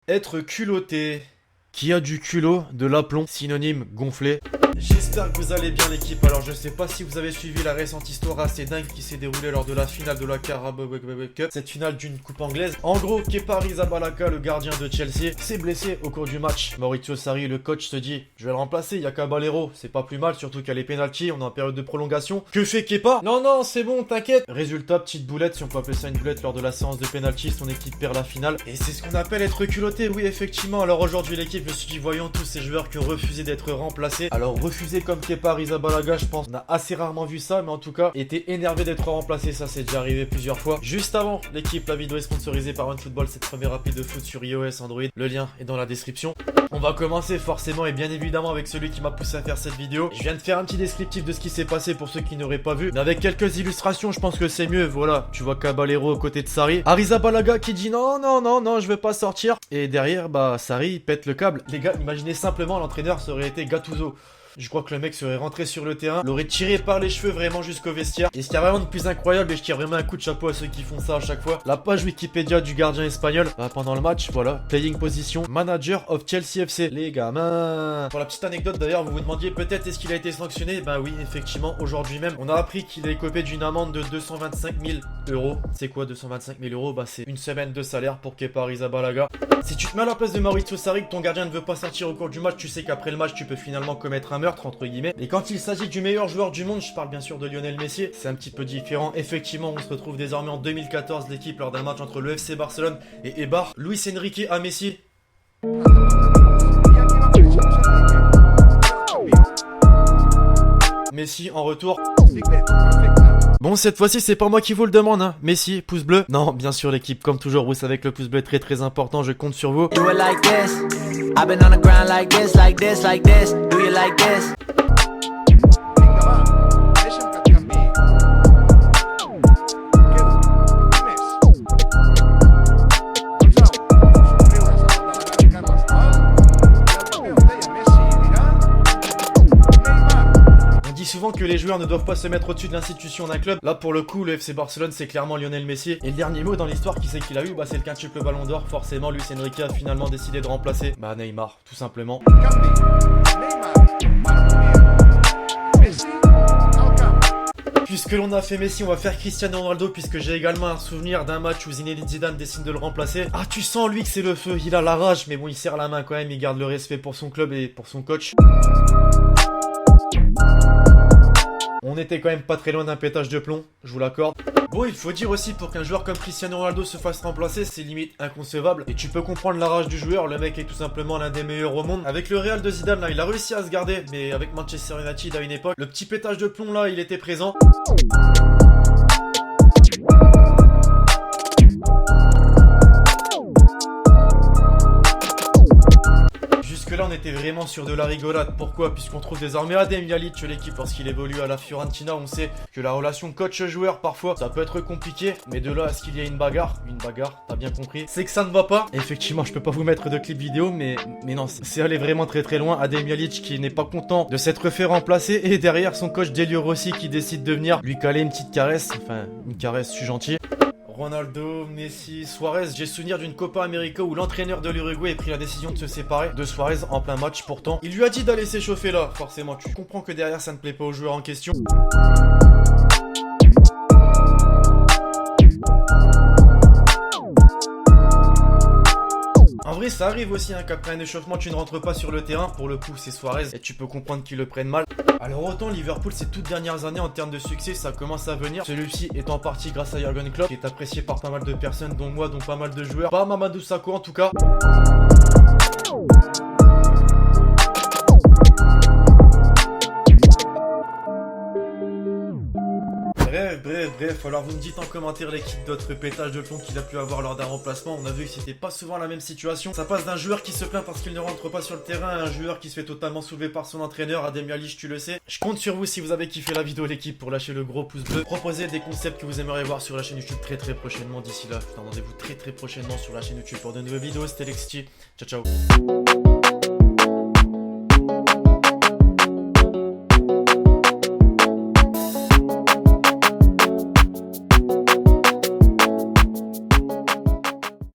Être culotté. Qui a du culot, de l'aplomb, synonyme gonflé. J'espère que vous allez bien l'équipe. Alors je sais pas si vous avez suivi la récente histoire assez dingue qui s'est déroulée lors de la finale de la Carabao Cup, cette finale d'une coupe anglaise. En gros, Kepa Arrizabalaga, le gardien de Chelsea, s'est blessé au cours du match. Maurizio Sarri, le coach, se dit je vais le remplacer, il y a Caballero, c'est pas plus mal, surtout qu'il y a les pénaltys, on est en période de prolongation. Que fait Kepa? Non, c'est bon, t'inquiète. Résultat, petite boulette, si on peut appeler ça une boulette, lors de la séance de pénalty, son équipe perd la finale. Et c'est ce qu'on appelle être culotté, oui effectivement. Alors aujourd'hui l'équipe, je me suis dit voyons tous ces joueurs qui ont refusé d'être remplacés. Alors refusé comme Kepa Arrizabalaga, je pense, on a assez rarement vu ça, mais en tout cas, était énervé d'être remplacé, ça c'est déjà arrivé plusieurs fois. Juste avant l'équipe, la vidéo est sponsorisée par OneFootball, cette première appli de foot sur iOS, Android. Le lien est dans la description. On va commencer forcément et bien évidemment avec celui qui m'a poussé à faire cette vidéo. Je viens de faire un petit descriptif de ce qui s'est passé pour ceux qui n'auraient pas vu, mais avec quelques illustrations, je pense que c'est mieux. Voilà, tu vois Caballero aux côtés de Sarri, Arrizabalaga qui dit non, je vais pas sortir. Et derrière, bah Sarri pète le câble. Les gars, imaginez simplement l'entraîneur, ça aurait été Gattuso. Je crois que le mec serait rentré sur le terrain, l'aurait tiré par les cheveux vraiment jusqu'au vestiaire. Et ce qu'il y a vraiment de plus incroyable, et je tire vraiment un coup de chapeau à ceux qui font ça à chaque fois, la page Wikipédia du gardien espagnol, pendant le match, voilà, playing position, manager of Chelsea FC. Les gamins. Pour la petite anecdote d'ailleurs, vous vous demandiez peut-être est-ce qu'il a été sanctionné? Bah oui, effectivement, aujourd'hui même, on a appris qu'il est écopé d'une amende de 225 000 euros. C'est quoi 225 000 euros? Bah c'est une semaine de salaire pour Kepa Arrizabalaga. Si tu te mets à la place de Maurizio Sarri, que ton gardien ne veut pas sortir au cours du match, tu sais qu'après le match, tu peux finalement commettre un meurtre, entre guillemets. Et quand il s'agit du meilleur joueur du monde, je parle bien sûr de Lionel Messi, c'est un petit peu différent. Effectivement, on se retrouve désormais en 2014, l'équipe lors d'un match entre le FC Barcelone et Eibar. Luis Enrique à Messi. Messi en retour. Bon, cette fois-ci, c'est pas moi qui vous le demande, hein. Messi, pouce bleu. Non, bien sûr, l'équipe, comme toujours, vous savez que le pouce bleu est très important, je compte sur vous. Souvent que les joueurs ne doivent pas se mettre au-dessus de l'institution d'un club. Là pour le coup le FC Barcelone c'est clairement Lionel Messi. Et le dernier mot dans l'histoire qui c'est qu'il a eu, bah c'est le quintuple ballon d'or. Forcément Luis Enrique a finalement décidé de remplacer Neymar tout simplement. Puisque l'on a fait Messi, on va faire Cristiano Ronaldo, puisque j'ai également un souvenir d'un match où Zinedine Zidane décide de le remplacer. Ah, tu sens lui que c'est le feu, il a la rage, mais bon il serre la main quand même, il garde le respect pour son club et pour son coach. On était quand même pas très loin d'un pétage de plomb, je vous l'accorde. Bon, il faut dire aussi, pour qu'un joueur comme Cristiano Ronaldo se fasse remplacer, c'est limite inconcevable. Et tu peux comprendre la rage du joueur, le mec est tout simplement l'un des meilleurs au monde. Avec le Real de Zidane, là, il a réussi à se garder, mais avec Manchester United à une époque, le petit pétage de plomb là, il était présent. Là on était vraiment sur de la rigolade. Pourquoi? Puisqu'on trouve désormais Adem Ljallic chez l'équipe lorsqu'il évolue à la Fiorentina. On sait que la relation coach-joueur parfois ça peut être compliqué, mais de là à ce qu'il y ait une bagarre, t'as bien compris, c'est que ça ne va pas. Effectivement je peux pas vous mettre de clip vidéo, mais non, c'est allé vraiment très loin. Adem Ljallic qui n'est pas content de s'être fait remplacer, et derrière son coach Delio Rossi qui décide de venir lui caler une petite caresse, enfin une caresse, je suis gentil. Ronaldo, Messi, Suarez, j'ai souvenir d'une Copa América où l'entraîneur de l'Uruguay a pris la décision de se séparer de Suarez en plein match. Pourtant, il lui a dit d'aller s'échauffer là. Forcément, tu comprends que derrière ça ne plaît pas au joueur en question. En vrai ça arrive aussi hein, qu'après un échauffement tu ne rentres pas sur le terrain. Pour le coup c'est Suarez et tu peux comprendre qu'ils le prennent mal. Alors autant Liverpool ces toutes dernières années en termes de succès ça commence à venir. Celui-ci est en partie grâce à Jürgen Klopp, qui est apprécié par pas mal de personnes dont moi, dont pas mal de joueurs. Pas Mamadou Sakho en tout cas. Bref, alors vous me dites en commentaire l'équipe d'autres pétages de plomb qu'il a pu avoir lors d'un remplacement. On a vu que c'était pas souvent la même situation. Ça passe d'un joueur qui se plaint parce qu'il ne rentre pas sur le terrain à un joueur qui se fait totalement soulever par son entraîneur, Adem Ljallic, tu le sais. Je compte sur vous si vous avez kiffé la vidéo l'équipe pour lâcher le gros pouce bleu. Proposez des concepts que vous aimeriez voir sur la chaîne YouTube très prochainement. D'ici là, je vous donne rendez-vous très prochainement sur la chaîne YouTube pour de nouvelles vidéos. C'était Lexty. Ciao ciao.